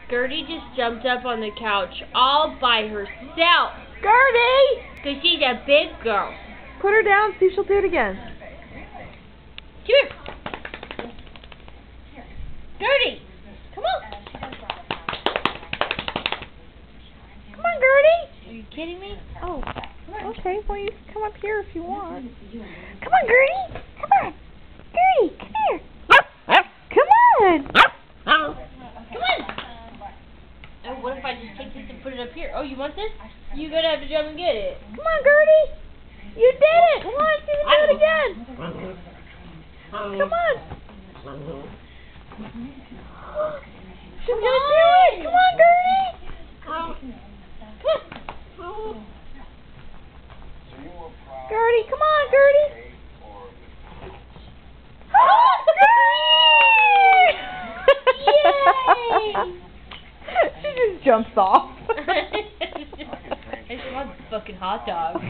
Gertie just jumped up on the couch all by herself. Gertie! Because she's a big girl. Put her down, see if she'll do it again. Come here. Gertie, come on. Come on, Gertie. Are you kidding me? Oh, okay. Well, you can come up here if you want. Come on, Gertie. Come on. Gertie, come here. Come on. Come on. Oh, what if I just take this and put it up here? Oh, you want this? You're going to have to jump and get it. Come on, Gertie. You did it. Come on, see you do it again. Come on. She's going to do it. Come on, Gertie. Come on. Gertie, come on, Gertie. Yay! She just jumps off. I just want fucking hot dog.